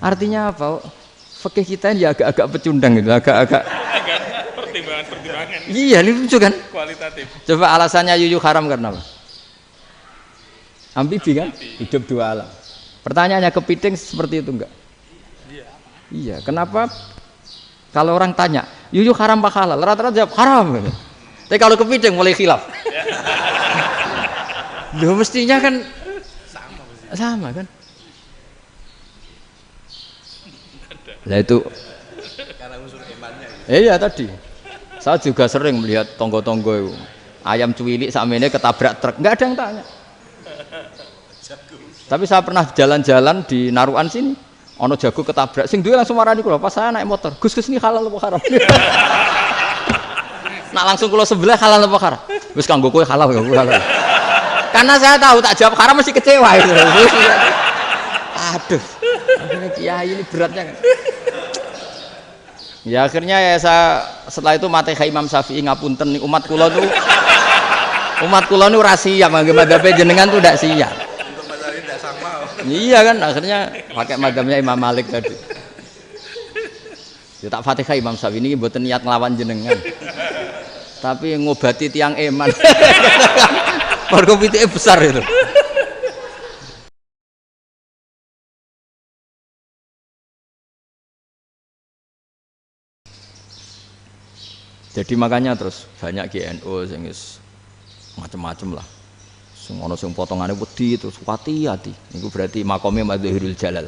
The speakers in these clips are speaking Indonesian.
Artinya apa? Fikih kita ini ya agak-agak pecundang gitu, agak-agak pertimbangan. Iya, ini lucu kan? Kualitatif. Coba alasannya yuyu haram karena apa? Amfibi kan? Hidup dua alam. Pertanyaannya kepiting seperti itu enggak? Iya. Kenapa? Kalau orang tanya, yuyu haram apa halal? Rata-rata jawab haram. Tapi kalau kepiting mulai khilaf. Loh mestinya kan sama kan? Lah itu Karena unsur imannya. iya tadi. Saya juga sering melihat tonggo-tonggo itu. Ayam cuwilik sakmene ketabrak truk, enggak ada yang tanya. Tapi saya pernah jalan-jalan di Narukan sini, ono jago ketabrak, sing duwe langsung marani kula, pas saya naik motor. Gus ini halal apa haram? Nak langsung kula sebelah halal apa haram? Wis kanggo kowe halal kanggo halal. Karena saya tahu tak jawab haram mesti kecewa itu. Aduh. Akhirnya kiai ini beratnya kan. Ya akhirnya ya saya setelah itu Fatihah Imam Syafi'i ngapunten umat kula tuh ora siap madzhab jenengan tuh ndak siap. Untuk masalah ini tidak sama. Iya kan akhirnya pakai madzhabnya Imam Malik tadi. Ya tak Fatihah Imam Syafi'i ini mboten niat nglawan jenengan. Tapi ngobati tiang eman. Mergo pitike besar itu. Jadi makanya terus banyak GNU sing macam-macam lah. Sing ono sing potongane wedi terus hati-hati. Niku berarti makome Madzhirul Jalal.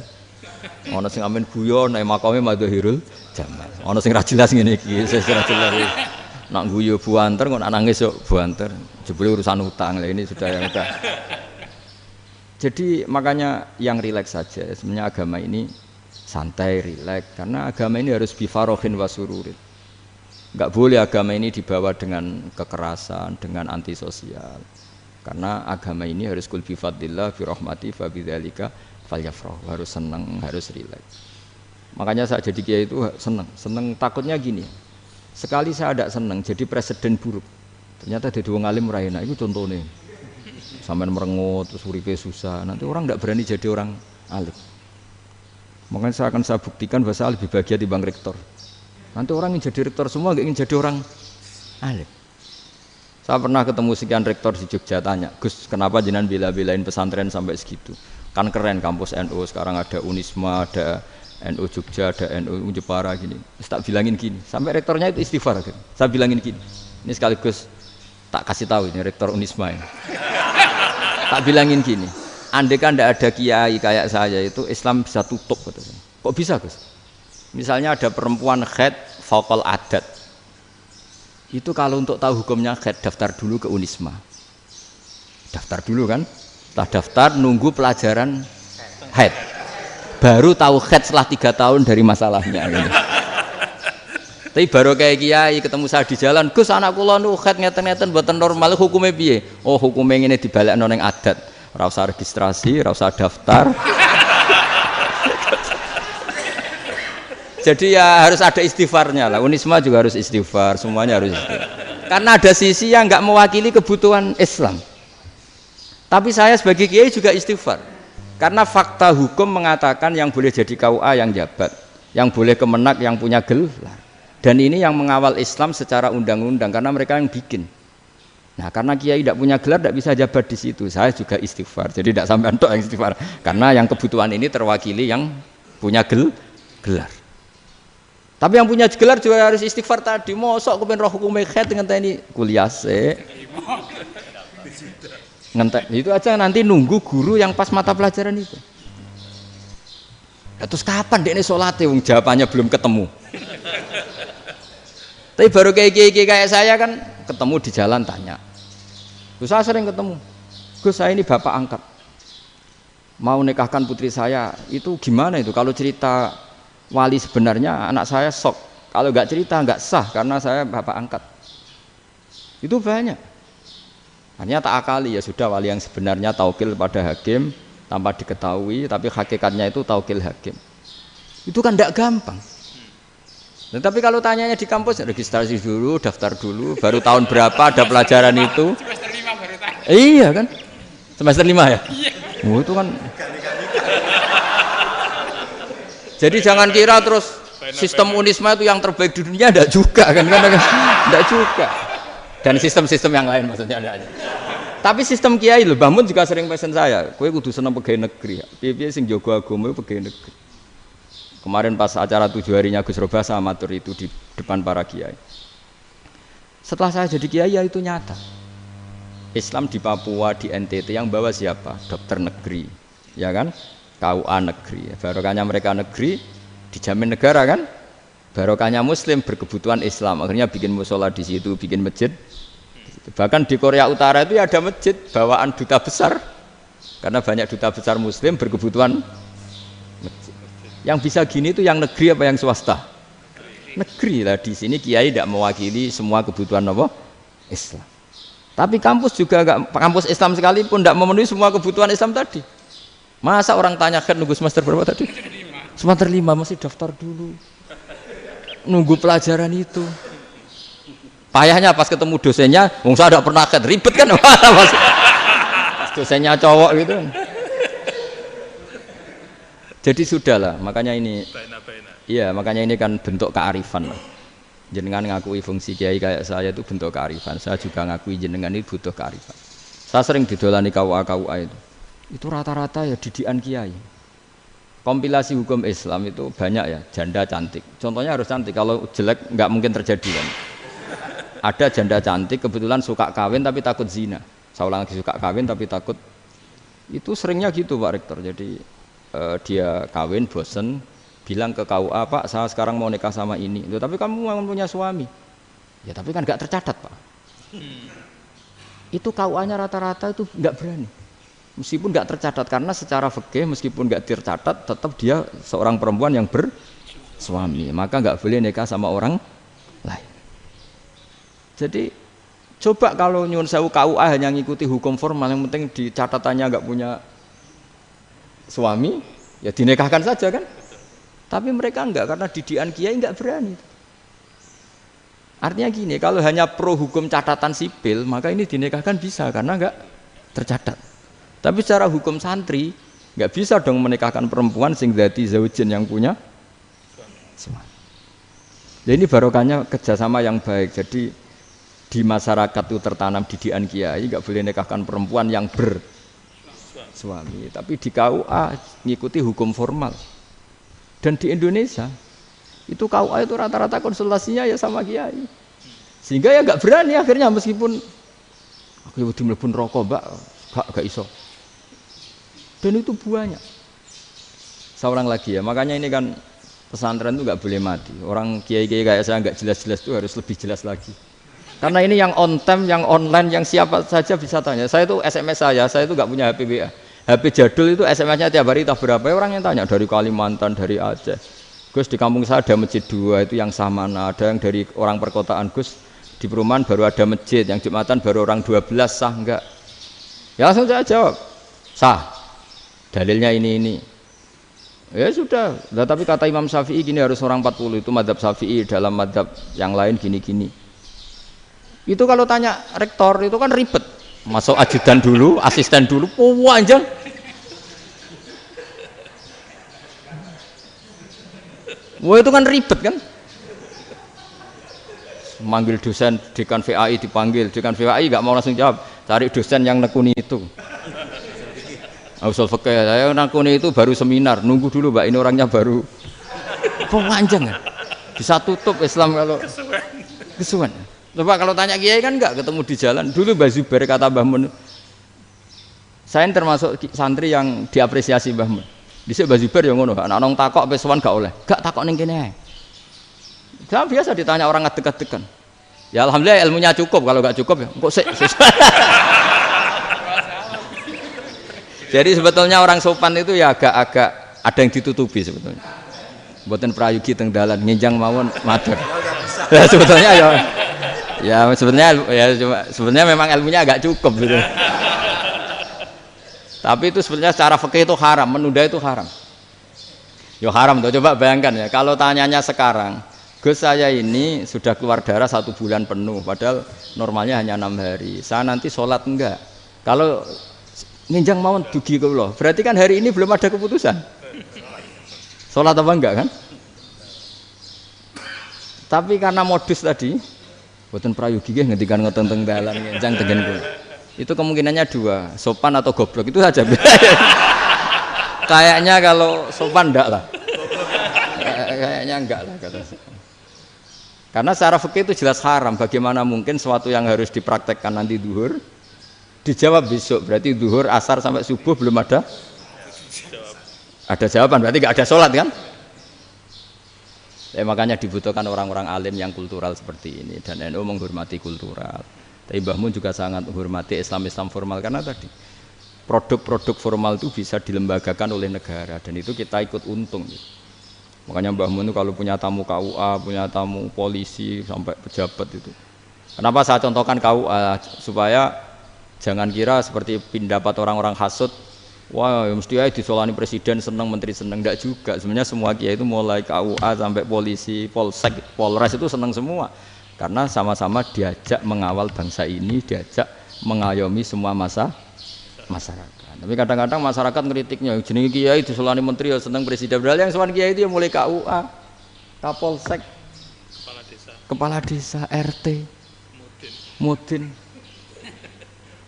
Ono sing amen guyon nek makome Madzhirul Jamal. Ono sing ra jelas ngene iki, sing ra jelas. Nak guyu buanter kok nak nangis yo buanter. Jebule urusan utang. Lah ini sudah yang udah. Jadi makanya yang rileks saja. Sebenarnya agama ini santai, rileks karena agama ini harus bifarohin wasururin. Enggak boleh agama ini dibawa dengan kekerasan, dengan antisosial. Karena agama ini harus kul bi fadlillah bi rahmati fa bidzalika falyafrahu. Harus senang, harus rileks. Makanya saya jadi kiai itu senang takutnya gini. Sekali saya tidak senang jadi presiden buruk. Ternyata jadi wong alim ra enak itu contohnya. Sampai merengut terus uripe susah. Nanti orang tidak berani jadi orang alim. Makanya saya akan buktikan bahwa saya lebih bahagia dibanding rektor. Nanti orang ingin jadi rektor semua, nggak ingin jadi orang alim. Saya pernah ketemu sekian rektor di Jogja tanya, Gus, kenapa jenengan bela-belain pesantren sampai segitu? Kan keren kampus NU, sekarang ada Unisma, ada NU Jogja, ada NU Jepara gini. Tak bilangin gini, sampai rektornya itu istighfar. Gitu. Saya bilangin gini, ini sekaligus tak kasih tahu ini rektor Unisma ini. Tak bilangin gini, andai kan tidak ada kiai kayak saya itu Islam bisa tutup. Gitu. Kok bisa Gus? Misalnya ada perempuan haid faqal adat. Itu kalau untuk tahu hukumnya haid daftar dulu ke Unisma. Daftar dulu kan? Setelah daftar nunggu pelajaran haid. Baru tahu haid setelah 3 tahun dari masalahnya. Tapi baru kayak kiai ketemu saya di jalan, Gus anak kula nu haid ngeten-ngeten mboten normal hukumnya piye? Oh hukumnya ngene dibalekno ning adat. Ora usah registrasi, ora usah daftar. Jadi ya harus ada istighfarnya lah. Unisma juga harus istighfar, semuanya harus istighfar. Karena ada sisi yang nggak mewakili kebutuhan Islam. Tapi saya sebagai kiai juga istighfar. Karena fakta hukum mengatakan yang boleh jadi KUA yang jabat, yang boleh kemenak yang punya gelar. Dan ini yang mengawal Islam secara undang-undang karena mereka yang bikin. Nah karena kiai tidak punya gelar tidak bisa jabat di situ. Saya juga istighfar. Jadi tidak sampai entok yang istighfar. Karena yang kebutuhan ini terwakili yang punya gelar. Tapi yang punya gelar juga harus istighfar tadi. Mosok kepen roh hukum haid dengan ini kuliah se. Ngentek itu aja nanti nunggu guru yang pas mata pelajaran itu. Ya, terus kapan dekne salate wong jawabannya belum ketemu. Tapi baru kayak saya kan ketemu di jalan tanya. Gus saya sering ketemu. Gus saya ini bapak angkat. Mau nikahkan putri saya itu gimana itu kalau cerita wali sebenarnya anak saya sok, kalau nggak cerita nggak sah karena saya bapak angkat. Itu banyak. Hanya tak akali ya sudah wali yang sebenarnya taukil pada hakim tanpa diketahui, tapi hakikatnya itu taukil hakim. Itu kan tidak gampang. Nah, tapi kalau tanyanya di kampus registrasi dulu, daftar dulu, baru tahun berapa ada pelajaran itu? Semester 5 baru tahu. Iya kan? Semester 5 ya? Iya. Oh, itu kan Jadi jangan kira terus sistem Unisma itu yang terbaik di dunia, enggak juga kan, enggak juga. Dan sistem-sistem yang lain maksudnya enggak. Tapi sistem kiai lho, Mbah Mun juga sering pesen saya, kowe kudu seneng pegawai negeri. Piye-piye sing jaga agama pegawai negeri. Kemarin pas acara 7 harinya Gus Roba sama matur itu di depan para kiai. Setelah saya jadi kiai ya itu nyata. Islam di Papua, di NTT yang bawa siapa? Dokter negeri, ya kan? KUA negeri. Barokahnya mereka negeri dijamin negara kan? Barokahnya Muslim berkebutuhan Islam. Akhirnya bikin musola di situ, bikin masjid. Bahkan di Korea Utara itu ada masjid bawaan duta besar. Karena banyak duta besar Muslim berkebutuhan masjid. Yang bisa gini itu yang negeri apa yang swasta? Negeri lah. Di sini kiai tidak mewakili semua kebutuhan apa? Islam. Tapi kampus juga enggak, kampus Islam sekalipun tidak memenuhi semua kebutuhan Islam tadi. Masa orang tanya kan nunggu semester berapa tadi? Semester 5 masih daftar dulu. Nunggu pelajaran itu. Payahnya pas ketemu dosennya, wong saya tidak pernah ribet kan? Pas dosennya cowok gitu. Jadi sudahlah, makanya ini. Iya, makanya ini kan bentuk kearifan. Jenengan ngakui fungsi kiai kayak saya itu bentuk kearifan. Saya juga ngakui jenengan itu butuh kearifan. Saya sering didolani KUA itu. Itu rata-rata ya didikan kiai. Kompilasi hukum Islam itu banyak ya, janda cantik. Contohnya harus cantik, kalau jelek nggak mungkin terjadi kan. Ada janda cantik kebetulan suka kawin tapi takut zina. Saya ulang lagi, suka kawin tapi takut. Itu seringnya gitu Pak Rektor. Jadi dia kawin bosen, bilang ke KUA, Pak saya sekarang mau nikah sama ini. Loh, tapi kamu mau punya suami. Ya tapi kan nggak tercatat Pak. Itu KUA-nya rata-rata itu nggak berani. Meskipun nggak tercatat, karena secara fikih meskipun nggak tercatat tetap dia seorang perempuan yang bersuami, maka nggak boleh nikah sama orang lain. Jadi coba kalau nyuwun sewu KUA hanya ngikuti hukum formal, yang penting di catatannya nggak punya suami, ya dinikahkan saja kan. Tapi mereka enggak, karena didikan kiai enggak berani. Artinya gini, kalau hanya pro hukum catatan sipil, maka ini dinikahkan bisa karena enggak tercatat. Tapi secara hukum santri enggak bisa dong menikahkan perempuan sing dadi zaujin yang punya suami. Jadi ini barokahnya kerjasama yang baik. Jadi di masyarakat itu tertanam didikan kiai, enggak boleh nikahkan perempuan yang bersuami. Tapi di KUA ngikuti hukum formal. Dan di Indonesia itu KUA itu rata-rata konsultasinya ya sama kiai, sehingga ya nggak berani akhirnya, meskipun aku ya udah mlebu rokok Mbak, gak iso. Dan itu banyak. Seorang lagi ya, makanya ini kan pesantren itu nggak boleh mati. Orang kiai-kiai kayak saya nggak jelas-jelas itu harus lebih jelas lagi. Karena ini yang on time, yang online, yang siapa saja bisa tanya. Saya itu SMS saya itu nggak punya HP WA. HP jadul itu SMS-nya tiap hari tak berapa, orang yang tanya dari Kalimantan, dari Aceh. Gus di kampung saya ada masjid 2 itu yang Samana, ada yang dari orang perkotaan, Gus di perumahan baru ada masjid, yang Jumatan baru orang 12, sah enggak? Ya langsung saya jawab, sah. Dalilnya ini. Ya sudah, nah, tapi kata Imam Syafi'i gini harus orang 40, itu madzhab Syafi'i, dalam madzhab yang lain gini-gini. Itu kalau tanya rektor itu kan ribet. Masuk ajudan dulu, asisten dulu, panjang. Wah itu kan ribet kan? Manggil dosen, dekan VAI dipanggil, dekan VAI nggak mau langsung jawab, cari dosen yang nekuni itu. Usul fikih, saya nekuni itu baru seminar, nunggu dulu Mbak, ini orangnya baru. Panjang kan? Bisa tutup Islam kalau kesuwen. Coba kalau tanya kiai kan enggak, ketemu di jalan. Dulu Mbah Zubair kata Mbah Mun, saya termasuk santri yang diapresiasi Mbah Mun. Dhisik Mbah Zubair yang ngono, anak nong takok pesuan gak oleh. Gak takok ning kene. Jangan biasa ditanya orang ngadeg-adegan. Ya alhamdulillah ilmunya cukup, kalau gak cukup ya kok sik. Jadi sebetulnya orang sopan itu ya agak-agak ada yang ditutupi sebetulnya. Mboten prayogi teng dalan nginjang mawon matur. Ya sebetulnya ya sebenarnya memang ilmunya agak cukup gitu. Tapi itu sebenarnya secara fikih itu haram, menunda itu haram. Ya haram tuh, coba bayangkan ya, kalau tanyanya sekarang, Gus saya ini sudah keluar darah 1 bulan penuh, padahal normalnya hanya 6 hari. Saya nanti sholat enggak? Kalau nginjang mawon dugi kula, berarti kan hari ini belum ada keputusan. Sholat apa enggak kan? Tapi karena modus tadi, boten prayogi nggih ngendikan ngoten teng dalan ngencang tengen kula. Itu kemungkinannya dua, sopan atau goblok itu saja. Kayaknya kalau sopan enggak lah. Kayaknya enggak lah kata saya. Karena secara fikih itu jelas haram. Bagaimana mungkin sesuatu yang harus dipraktekkan nanti duhur dijawab besok, berarti duhur, asar sampai subuh belum ada jawaban, berarti enggak ada sholat kan? Makanya dibutuhkan orang-orang alim yang kultural seperti ini, dan NU menghormati kultural. Tapi Mbah Mun juga sangat menghormati Islam formal karena tadi produk-produk formal itu bisa dilembagakan oleh negara dan itu kita ikut untung. Makanya Mbah Mun itu kalau punya tamu KUA, punya tamu polisi sampai pejabat itu. Kenapa saya contohkan KUA? Supaya jangan kira seperti pendapat orang-orang hasud, wah ya mesti aja disolani presiden seneng, menteri seneng. Enggak juga. Sebenarnya semua kiai itu mulai KUA sampai polisi, polsek, polres itu seneng semua. Karena sama-sama diajak mengawal bangsa ini, diajak mengayomi semua masyarakat. Tapi kadang-kadang masyarakat ngeritiknya, jenenge kiai disolani menteri ya seneng presiden. Padahal yang sowan kiai itu ya mulai KUA, Kapolsek, kepala desa, RT, Mudin.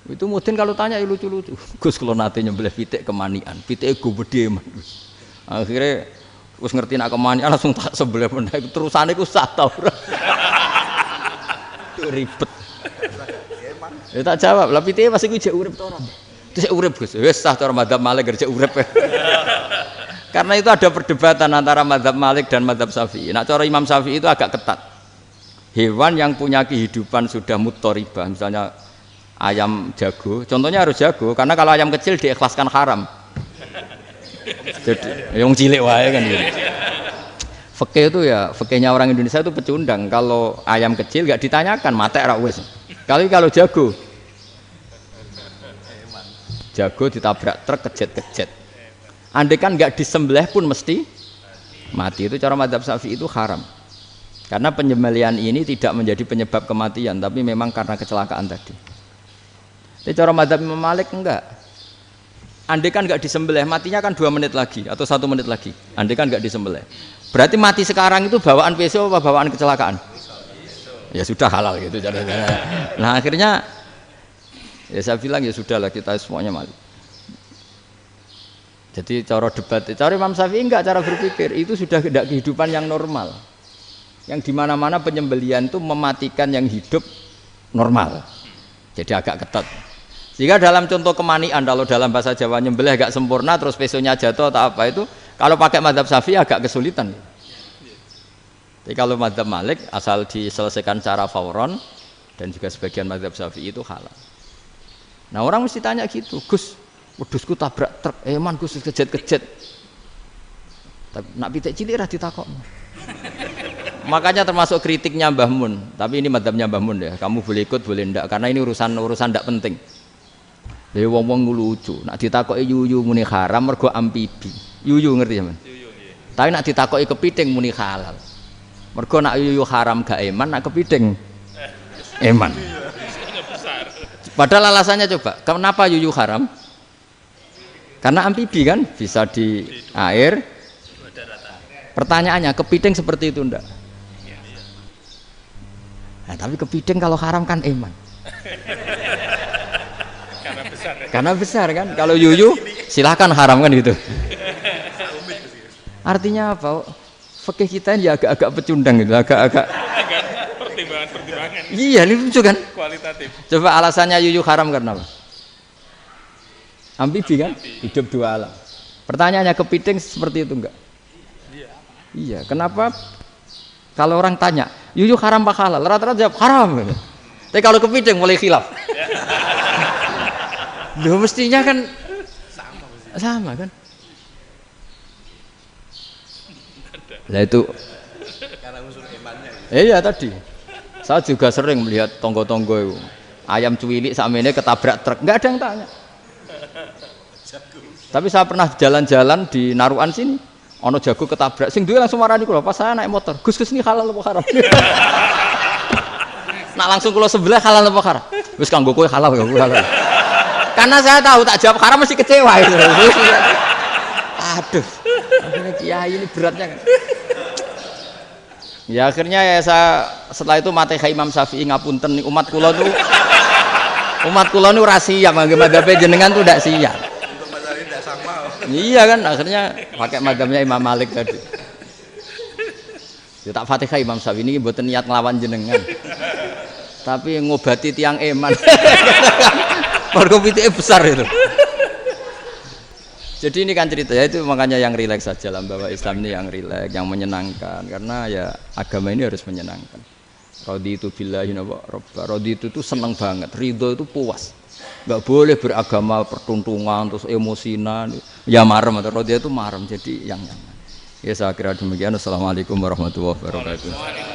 Itu Mudin kalau tanya ya lucu-lucu. Gus kalau nate nyembelih pitik kemanian, pitike go bedhe man. Akhirnya wis ngerti nak kemanian langsung tak sebelah meneh. Terusane ku sah ta ora. Ribet. Ya tak jawab, lah pitike masih ku jek urip ta ora? Cek urip Gus. Wis sah cara mazhab Malik cek urip. Karena itu ada perdebatan antara mazhab Malik dan mazhab Syafi'i. Nah, cara Imam Syafi'i itu agak ketat. Hewan yang punya kehidupan sudah mutharibah, misalnya ayam jago, contohnya harus jago karena kalau ayam kecil diikhlaskan haram. Jadi yang cilik wae kan gitu. Fikih itu ya, fikihnya orang Indonesia itu pecundang. Kalau ayam kecil enggak ditanyakan, mate ra wis. Kalau jago ditabrak truk kejet-kejet. Andai kan enggak disembelih pun mesti mati. Itu cara mazhab Syafi'i itu haram. Karena penyembelihan ini tidak menjadi penyebab kematian, tapi memang karena kecelakaan tadi. Tapi cara mazhab Imam Malik enggak. Andai kan enggak disembelih, matinya kan 2 menit lagi atau 1 menit lagi. Andai kan enggak disembelih. Berarti mati sekarang itu bawaan besok apa bawaan kecelakaan? Ya sudah halal gitu caranya. Nah, akhirnya ya saya bilang ya sudahlah kita semuanya mati. Jadi cara debat, cara Imam Syafi'i enggak, cara berpikir itu sudah tidak kehidupan yang normal. Yang dimana-mana penyembelihan itu mematikan yang hidup normal. Jadi agak ketat. Jika dalam contoh kemanian, kalau dalam bahasa Jawa nyembelih agak sempurna terus pesonya jatuh atau apa itu, kalau pakai mazhab Syafi'i agak kesulitan. Jadi kalau mazhab Malik asal diselesaikan secara fauron dan juga sebagian mazhab Syafi'i itu halal. Nah orang mesti tanya gitu, Gus, wedhusku tabrak truk, man Gus kejet-kejet. Tapi nak pitik cilik ra ditakokno. Makanya termasuk kritiknya Mbah Mun, tapi ini mazhabnya Mbah Mun ya. Kamu boleh ikut boleh ndak karena ini urusan ndak penting. Lha wong-wong lucu, nak ditakoki yuyu muni haram mergo amfibi. Yuyu ngerti sampean? Yuyu nggih. Tapi nak ditakoki kepiting muni halal. Mergo nak yuyu haram gak eman, nak kepiting eman. Padahal alasannya coba, kenapa yuyu haram? Karena amfibi kan, bisa di air. Pertanyaannya, kepiting seperti itu ndak? Nah, tapi kepiting kalau haram kan eman. Karena besar kan. Kalau yuyu silahkan haram kan gitu. Artinya apa? Fikih kita ini agak-agak pecundang gitu, agak-agak pertimbangan. Iya, ini lucu kan? Kualitatif. Coba alasannya yuyu haram karena apa? Amfibi kan? Hidup 2 alam. Pertanyaannya kepiting seperti itu enggak? Iya, kenapa? Kalau orang tanya, yuyu haram apa halal? Rata-rata jawab haram. Tapi kalau kepiting mulai khilaf. Loh mestinya kan sama kan? Lah itu karena unsur imannya. Iya tadi. Saya juga sering melihat tonggo-tonggo itu. Ayam cuwilik sakmene ketabrak truk, enggak ada yang tanya. Tapi saya pernah jalan-jalan di Narukan sini. Ono jago ketabrak, sing duwe langsung marani kula pas saya naik motor. Gus ini halal apa haram? Nak langsung kula sebelah halal apa haram? Wis kanggo kowe halal ya halal. Karena saya tahu tak jawab haram mesti kecewa itu. Aduh. Akhirnya kiai ini beratnya kan. Ya akhirnya ya saya setelah itu mati Imam Syafi'i ngapunten umat kula nu ora siap madzhab jenengan tuh ndak siap. Untuk masalah ini tidak sama. Iya kan akhirnya pakai madzhabnya Imam Malik tadi. Ya tak Fatihah Imam Syafi'i ini mboten niat nglawan jenengan. Tapi ngobati tiang eman. Mergo pitike besar itu. Jadi ini kan cerita ya itu makanya yang rileks saja lah bahwa Islam ini yang rileks, yang menyenangkan karena ya agama ini harus menyenangkan. Raditu billahi robba. Raditu itu seneng banget, ridho itu puas. Enggak boleh beragama pertuntungan terus emosinan. Ya marem atau raditu itu marem jadi yang nyaman. Ya saya kira demikian. Assalamualaikum warahmatullahi wabarakatuh.